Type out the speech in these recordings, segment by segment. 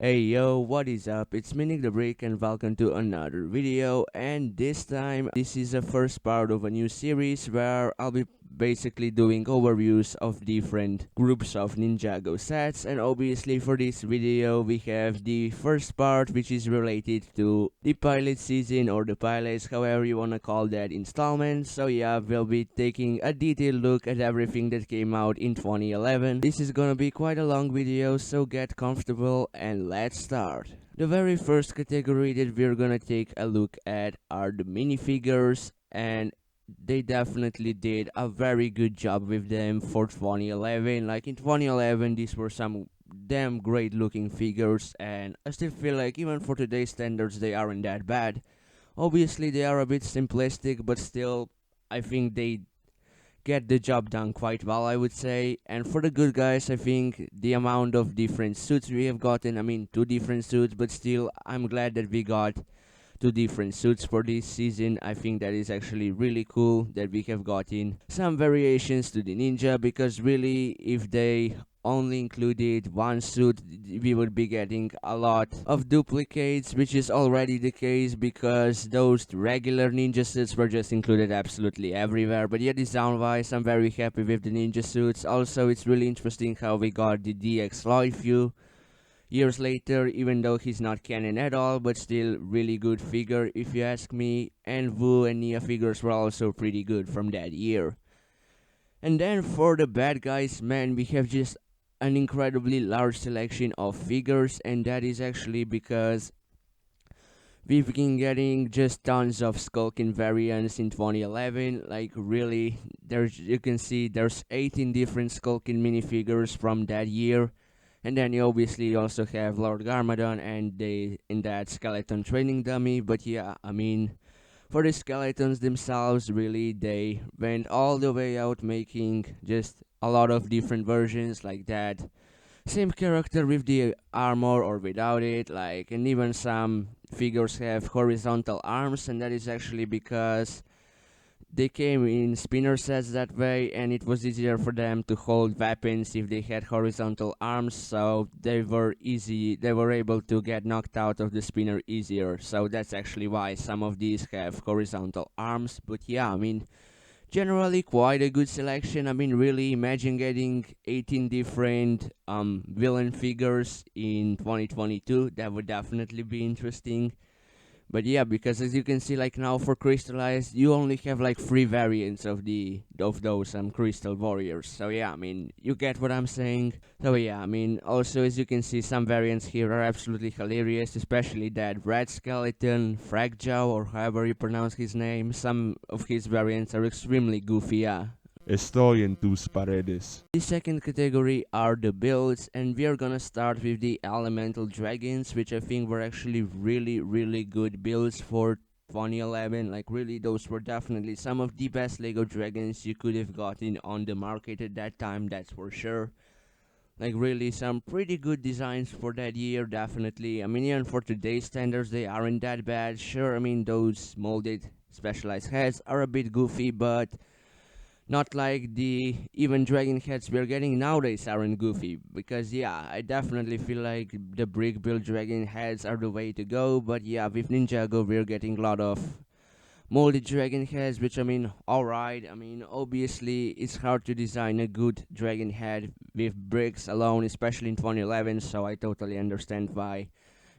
Hey yo, what is up? It's Minik the Brick and welcome to another video, and this time this is the first part of a new series where I'll be basically doing overviews of different groups of Ninjago sets, and obviously for this video we have the first part which is related to the pilot season or the pilots, however you wanna call that installment. So yeah, we'll be taking a detailed look at everything that came out in 2011. This is gonna be quite a long video, so get comfortable and let's start. The very first category that we're gonna take a look at are the minifigures, and they definitely did a very good job with them for 2011. Like in 2011, these were some damn great looking figures, and I still feel like even for today's standards, they aren't that bad. Obviously, they are a bit simplistic, but still, I think they get the job done quite well, I would say. And for the good guys, I think the amount of different suits we have gotten, I mean, two different suits, but still, I'm glad that we got two different suits for this season. I think that is actually really cool that we have gotten some variations to the ninja, because really, if they only included one suit, we would be getting a lot of duplicates, which is already the case because those regular ninja suits were just included absolutely everywhere. But yeah, design wise, I'm very happy with the ninja suits. Also, it's really interesting how we got the DX Lloyd few years later, even though he's not canon at all, but still really good figure if you ask me. And Wu and Nia figures were also pretty good from that year. And then for the bad guys, man, we have just an incredibly large selection of figures, and that is actually because we've been getting just tons of Skulking variants in 2011. Like really, there's you can see there's 18 different Skulking minifigures from that year. And then you obviously also have Lord Garmadon and they in that skeleton training dummy. But yeah, I mean, for the skeletons themselves, really, they went all the way out making just a lot of different versions like that. Same character with the armor or without it, like, and even some figures have horizontal arms, and that is actually because they came in spinner sets that way, and it was easier for them to hold weapons if they had horizontal arms, so they were able to get knocked out of the spinner easier. So that's actually why some of these have horizontal arms. But yeah, I mean, generally quite a good selection. I mean, really, imagine getting 18 different villain figures in 2022. That would definitely be interesting. But yeah, because as you can see, like now for crystallized, you only have like three variants of those crystal warriors. So yeah, I mean, you get what I'm saying. So yeah, I mean, also as you can see, some variants here are absolutely hilarious, especially that red skeleton, Fragjo, or however you pronounce his name. Some of his variants are extremely goofy. Yeah. Estoy en tus paredes. The second category are the builds, and we are gonna start with the elemental dragons, which I think were actually really good builds for 2011. Like really, those were definitely some of the best Lego dragons you could have gotten on the market at that time, that's for sure. Like really, some pretty good designs for that year, definitely. I mean, even for today's standards, they aren't that bad. Sure, I mean, those molded specialized heads are a bit goofy, but not like the even dragon heads we're getting nowadays aren't goofy. Because yeah, I definitely feel like the brick build dragon heads are the way to go. But yeah, with Ninjago we're getting a lot of molded dragon heads, which I mean, alright. I mean, obviously it's hard to design a good dragon head with bricks alone, especially in 2011. So I totally understand why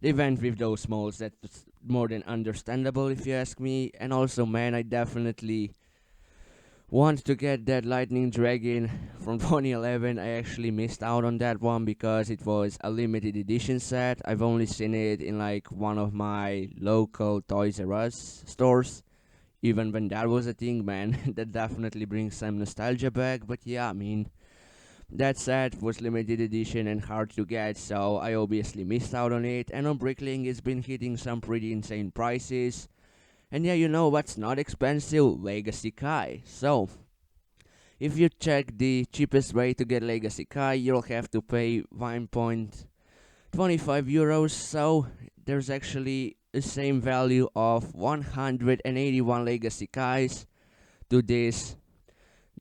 they went with those molds. That's more than understandable if you ask me. And also, man, I definitely want to get that lightning dragon from 2011. I actually missed out on that one because it was a limited edition set. I've only seen it in like one of my local Toys R Us stores, even when that was a thing, man. That definitely brings some nostalgia back. But yeah, I mean, that set was limited edition and hard to get, so I obviously missed out on it. And on Bricklink, it's been hitting some pretty insane prices. And yeah, you know what's not expensive? Legacy Kai. So, if you check the cheapest way to get Legacy Kai, you'll have to pay 1.25 euros. So, there's actually the same value of 181 Legacy Kais to this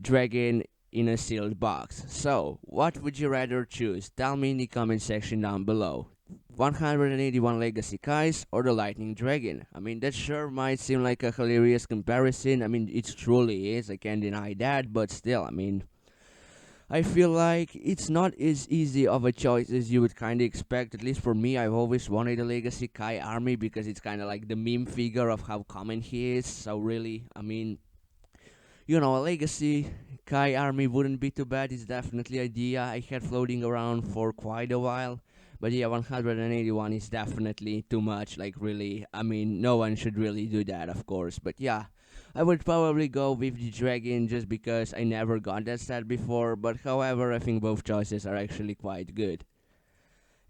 dragon in a sealed box. So, what would you rather choose? Tell me in the comment section down below. 181 Legacy Kais or the Lightning Dragon. I mean, that sure might seem like a hilarious comparison. I mean, it truly is, I can't deny that, but still, I mean, I feel like it's not as easy of a choice as you would kind of expect. At least for me, I've always wanted a Legacy Kai army because it's kind of like the meme figure of how common he is. So really, I mean, a Legacy Kai army wouldn't be too bad. It's definitely idea I had floating around for quite a while. But yeah, 181 is definitely too much. Like really, I mean, no one should really do that, of course. But yeah, I would probably go with the dragon just because I never got that set before. But however, I think both choices are actually quite good.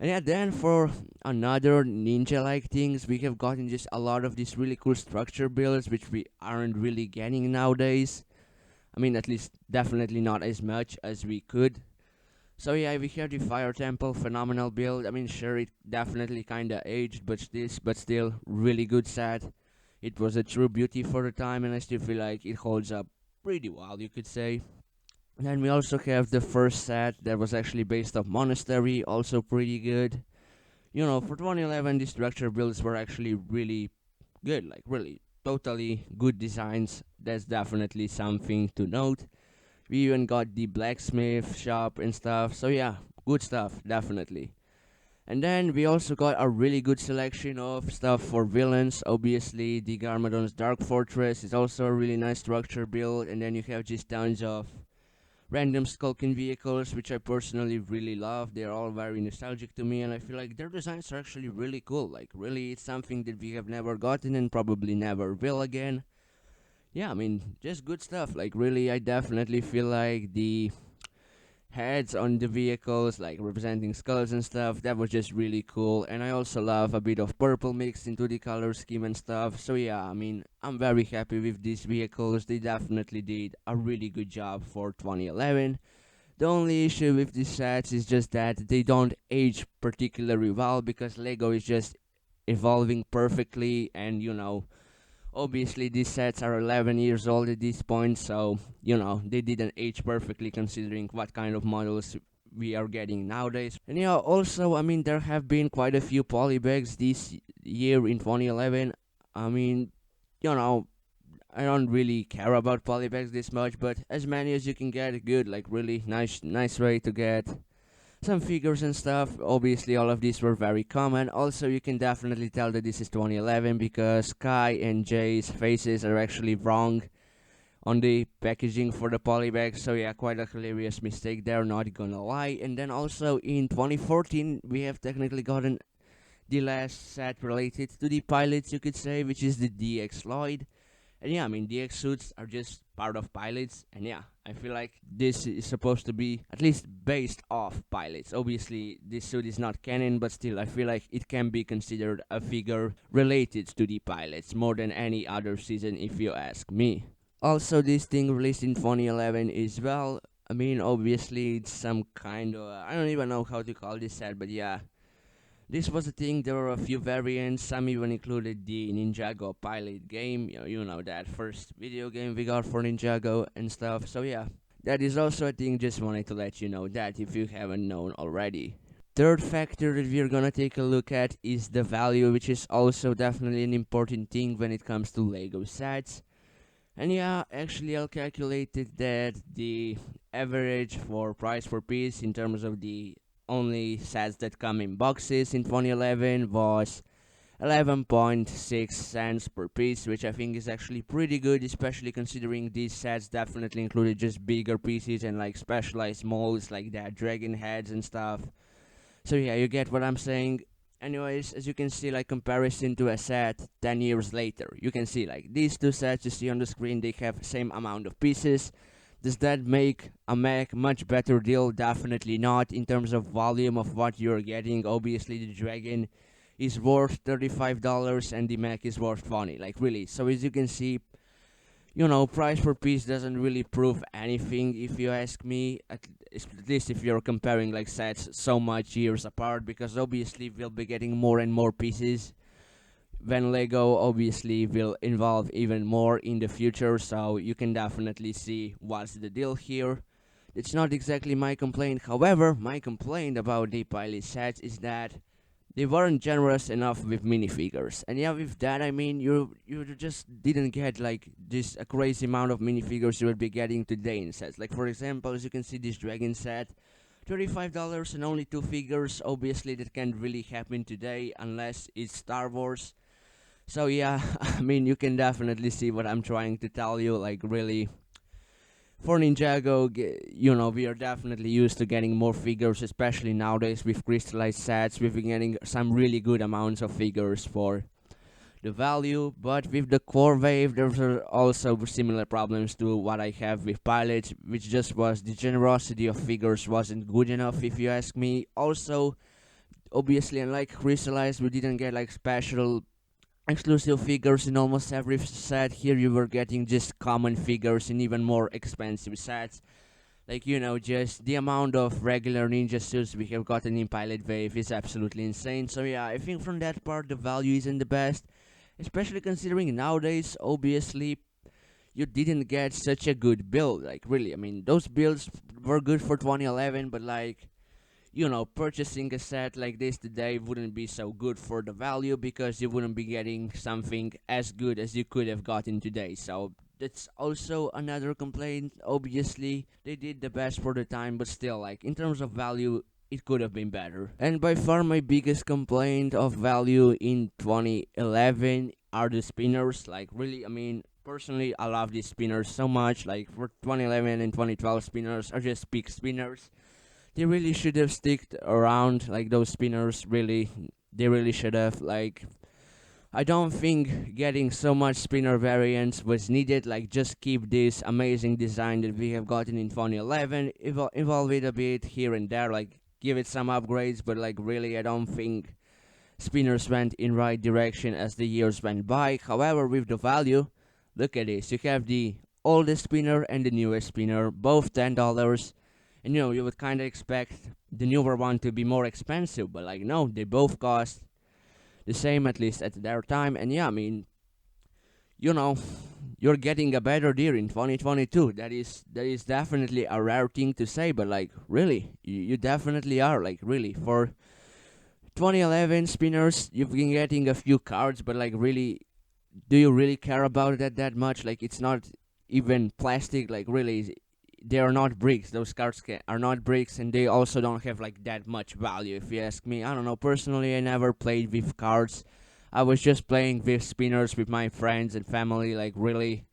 And yeah, then for another ninja-like things, we have gotten just a lot of these really cool structure builds, which we aren't really getting nowadays. I mean, at least definitely not as much as we could. So yeah, we have the Fire Temple, phenomenal build. I mean, sure, it definitely kinda aged, but still really good set. It was a true beauty for the time, and I still feel like it holds up pretty well, you could say. Then we also have the first set that was actually based off Monastery, also pretty good. For 2011, the structure builds were actually really good, like really totally good designs. That's definitely something to note. We even got the blacksmith shop and stuff, so yeah, good stuff, definitely. And then we also got a really good selection of stuff for villains. Obviously, the Garmadon's Dark Fortress is also a really nice structure build, and then you have just tons of random skulking vehicles, which I personally really love. They're all very nostalgic to me, and I feel like their designs are actually really cool. Like, really, it's something that we have never gotten and probably never will again. Yeah, I mean, just good stuff. Like, really, I definitely feel like the heads on the vehicles, like representing skulls and stuff, that was just really cool. And I also love a bit of purple mixed into the color scheme and stuff. So yeah, I mean, I'm very happy with these vehicles. They definitely did a really good job for 2011. The only issue with these sets is just that they don't age particularly well because Lego is just evolving perfectly, and obviously these sets are 11 years old at this point, so they didn't age perfectly considering what kind of models we are getting nowadays. And yeah, also, I mean, there have been quite a few polybags this year in 2011. I mean, you know I don't really care about polybags this much, but as many as you can get, good. Like really nice way to get some figures and stuff. Obviously, all of these were very common. Also, you can definitely tell that this is 2011 because Kai and Jay's faces are actually wrong on the packaging for the polybag. So yeah, quite a hilarious mistake there, not gonna lie. And then also in 2014, we have technically gotten the last set related to the pilots, you could say, which is the DX Lloyd. And yeah, I mean, DX suits are just part of pilots, and yeah, I feel like this is supposed to be at least based off pilots. Obviously, this suit is not canon, but still, I feel like it can be considered a figure related to the pilots more than any other season, if you ask me. Also, this thing released in 2011 is, well, I mean, obviously, it's some kind of, I don't even know how to call this set, but yeah, this was the thing. There were a few variants. Some even included the Ninjago pilot game. You know that first video game we got for Ninjago and stuff. So yeah, that is also a thing. Just wanted to let you know that if you haven't known already. Third factor that we're gonna take a look at is the value, which is also definitely an important thing when it comes to Lego sets. And yeah, actually, I calculated that the average for price per piece in terms of the only sets that come in boxes in 2011 was 11.6 cents per piece, which I think is actually pretty good, especially considering these sets definitely included just bigger pieces and like specialized molds like that, dragon heads and stuff. So yeah, you get what I'm saying. Anyways, as you can see, like comparison to a set 10 years later, you can see like these two sets you see on the screen, they have same amount of pieces. Does that make a mech much better deal? Definitely not. In terms of volume of what you're getting, obviously the dragon is worth $35 and the mech is worth 20. Like really. So as you can see, price per piece doesn't really prove anything if you ask me. At least if you're comparing like sets so much years apart, because obviously we'll be getting more and more pieces when Lego obviously will involve even more in the future, so you can definitely see what's the deal here. It's not exactly my complaint. However, my complaint about the pilot sets is that they weren't generous enough with minifigures. And yeah, with that I mean you just didn't get like this a crazy amount of minifigures you would be getting today in sets. Like for example, as you can see, this dragon set, $35 and only two figures. Obviously that can't really happen today unless it's Star Wars. So yeah, I mean you can definitely see what I'm trying to tell you. Like really, for Ninjago, we are definitely used to getting more figures, especially nowadays with crystallized sets. We've been getting some really good amounts of figures for the value, but with the core wave, there's also similar problems to what I have with pilots, which just was the generosity of figures wasn't good enough, if you ask me. Also, obviously, unlike crystallized, we didn't get like special exclusive figures in almost every set. Here you were getting just common figures in even more expensive sets. Like, just the amount of regular ninja suits we have gotten in Pilot Wave is absolutely insane. So yeah, I think from that part the value isn't the best. Especially considering nowadays, obviously, you didn't get such a good build. Like, really, I mean, those builds were good for 2011, but like, purchasing a set like this today wouldn't be so good for the value because you wouldn't be getting something as good as you could have gotten today. So that's also another complaint. Obviously, they did the best for the time, but still, like, in terms of value, it could have been better. And by far, my biggest complaint of value in 2011 are the spinners. Like, really, I mean, personally, I love these spinners so much. Like, for 2011 and 2012 spinners are just peak spinners. They really should have sticked around, like those spinners. Really, they really should have. Like, I don't think getting so much spinner variants was needed. Like, just keep this amazing design that we have gotten in 2011, evolve it a bit here and there. Like, give it some upgrades, but like really, I don't think spinners went in right direction as the years went by. However, with the value, look at this. You have the oldest spinner and the newest spinner, both $10. And you would kind of expect the newer one to be more expensive, but like no, they both cost the same, at least at their time. And yeah, I mean, you know, you're getting a better deal in 2022. That is definitely a rare thing to say, but like really, you definitely are. Like really, for 2011 spinners, you've been getting a few cards, but like really, do you really care about that much? Like it's not even plastic. Like really, they are not bricks. Those cards are not bricks, and they also don't have like that much value. If you ask me, I don't know. Personally, I never played with cards. I was just playing with spinners with my friends and family. Like really,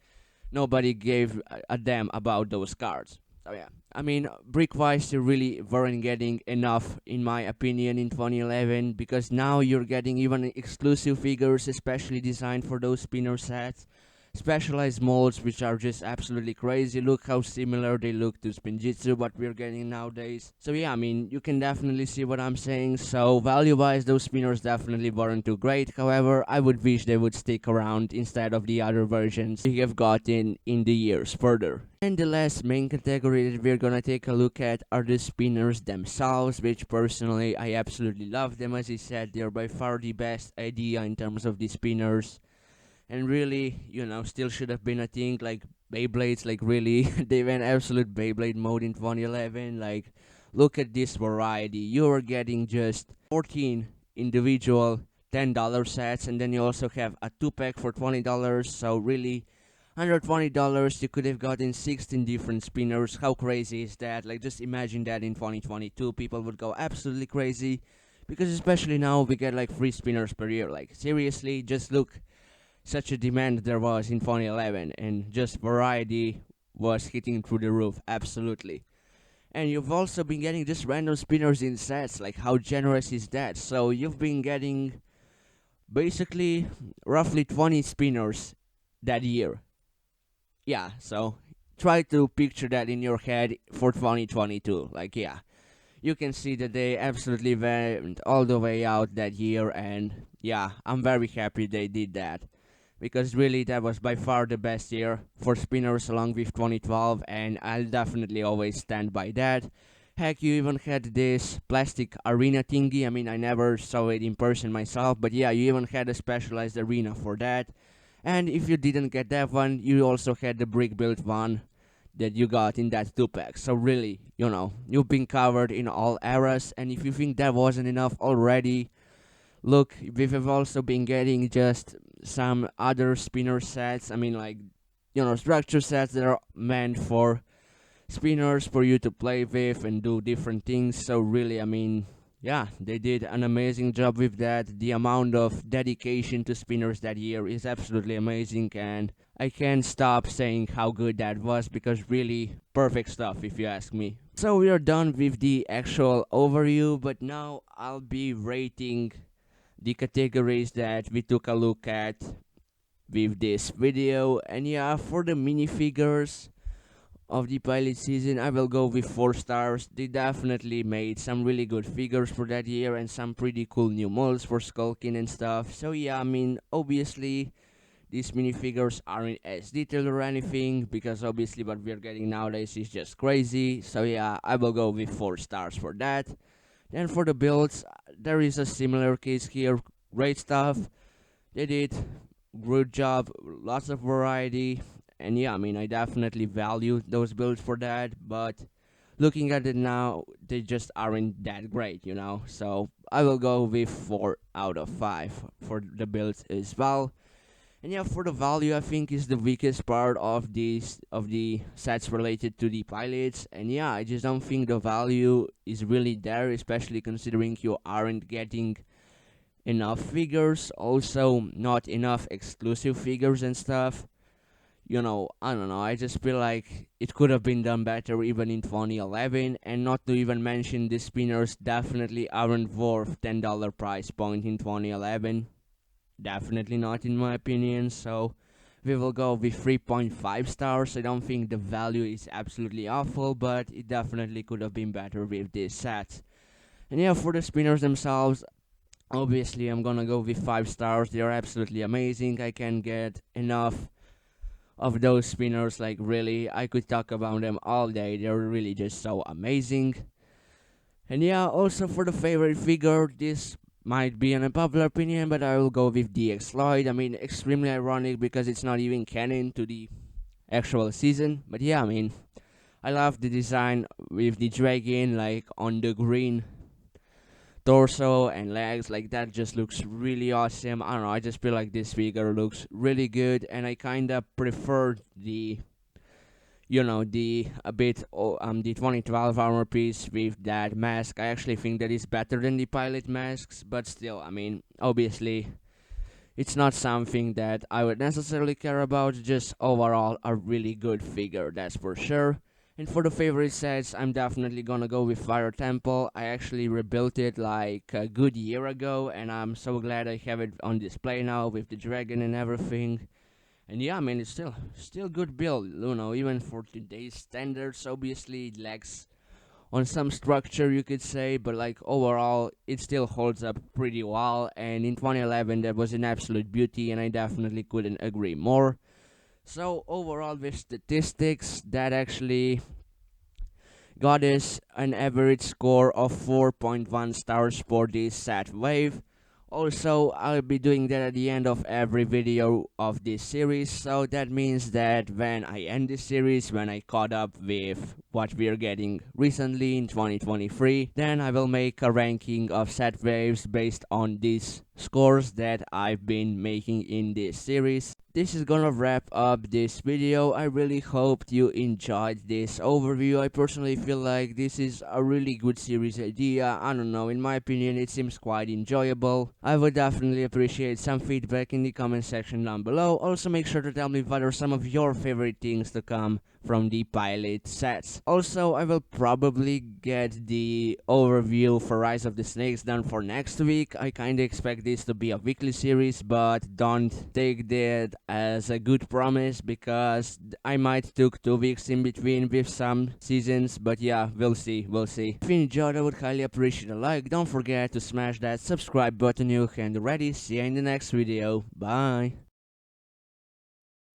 nobody gave a damn about those cards. So yeah, I mean, brick-wise, you really weren't getting enough, in my opinion, in 2011, because now you're getting even exclusive figures, especially designed for those spinner sets. Specialized molds, which are just absolutely crazy. Look how similar they look to Spinjitzu, what we're getting nowadays. So yeah, I mean, you can definitely see what I'm saying. So value-wise, those spinners definitely weren't too great. However, I would wish they would stick around instead of the other versions we have gotten in the years further. And the last main category that we're gonna take a look at are the spinners themselves, which personally I absolutely love them. As I said, they're by far the best idea in terms of the spinners. And really, still should have been a thing. Like Beyblades, like really, they went absolute Beyblade mode in 2011. Like, look at this variety. You are getting just 14 individual $10 sets, and then you also have a 2-pack for $20. So really, under $20, you could have gotten 16 different spinners. How crazy is that? Like, just imagine that in 2022, people would go absolutely crazy, because especially now we get like 3 spinners per year. Like seriously, just look, such a demand there was in 2011, and just variety was hitting through the roof, absolutely. And you've also been getting just random spinners in sets. Like, how generous is that? So you've been getting basically roughly 20 spinners that year. Yeah, so try to picture that in your head for 2022. Like, yeah, you can see that they absolutely went all the way out that year, and yeah, I'm very happy they did that, because really that was by far the best year for spinners along with 2012, and I'll definitely always stand by that. Heck, you even had this plastic arena thingy. I mean, I never saw it in person myself, but yeah, you even had a specialized arena for that. And if you didn't get that one, you also had the brick built one that you got in that 2-pack. So really, you've been covered in all eras, and if you think that wasn't enough already, Look, we've also been getting just some other spinner sets. I mean, like, structure sets that are meant for spinners for you to play with and do different things. So really, I mean, yeah, they did an amazing job with that. The amount of dedication to spinners that year is absolutely amazing, and I can't stop saying how good that was, because really perfect stuff if you ask me. So we are done with the actual overview, but now I'll be rating the categories that we took a look at with this video. And yeah, for the minifigures of the pilot season, I will go with 4 stars. They definitely made some really good figures for that year and some pretty cool new molds for Skullkin and stuff. So yeah, I mean, obviously these minifigures aren't as detailed or anything, because obviously what we're getting nowadays is just crazy. So yeah, I will go with 4 stars for that. Then for the builds, there is a similar case here. Great stuff. They did good job, lots of variety, and yeah, I mean, I definitely value those builds for that. But looking at it now, they just aren't that great. So I will go with 4 out of 5 for the builds as well. And yeah, for the value, I think is the weakest part of the sets related to the pilots. And yeah, I just don't think the value is really there, especially considering you aren't getting enough figures, also not enough exclusive figures and stuff. I don't know, I just feel like it could have been done better even in 2011. And not to even mention, the spinners definitely aren't worth $10 price point in 2011. Definitely not, in my opinion. So we will go with 3.5 stars. I don't think the value is absolutely awful, but it definitely could have been better with this set. And yeah, for the spinners themselves, obviously I'm gonna go with 5 stars. They are absolutely amazing. I can't get enough of those spinners. Like, really, I could talk about them all day. They're really just so amazing. And yeah, also for the favorite figure, this might be an unpopular opinion, but I will go with DX Lloyd. I mean, extremely ironic because it's not even canon to the actual season. But yeah, I mean, I love the design with the dragon, like, on the green torso and legs. Like, that just looks really awesome. I don't know, I just feel like this figure looks really good, and I kinda prefer the the 2012 armor piece with that mask. I actually think that is better than the pilot masks, but still, I mean, obviously it's not something that I would necessarily care about. Just overall a really good figure, that's for sure. And for the favorite sets, I'm definitely gonna go with Fire Temple. I actually rebuilt it like a good year ago, and I'm so glad I have it on display now with the dragon and everything. And yeah, I mean, it's still good build, even for today's standards. Obviously, it lacks on some structure, you could say, but like overall, it still holds up pretty well. And in 2011, that was an absolute beauty, and I definitely couldn't agree more. So overall, with statistics, that actually got us an average score of 4.1 stars for this set wave. Also, I'll be doing that at the end of every video of this series, so that means that when I end this series, when I caught up with what we're getting recently in 2023, then I will make a ranking of set waves based on these scores that I've been making in this series. This is gonna wrap up this video. I really hope you enjoyed this overview. I personally feel like this is a really good series idea. I don't know, in my opinion it seems quite enjoyable. I would definitely appreciate some feedback in the comment section down below. Also, make sure to tell me what are some of your favorite things to come from the pilot sets. Also, I will probably get the overview for Rise of the Snakes done for next week. I kinda expect this to be a weekly series, but don't take that as a good promise, because I might took 2 weeks in between with some seasons. But yeah, we'll see. If you enjoyed, I would highly appreciate a like. Don't forget to smash that subscribe button, and ready. See you in the next video. Bye.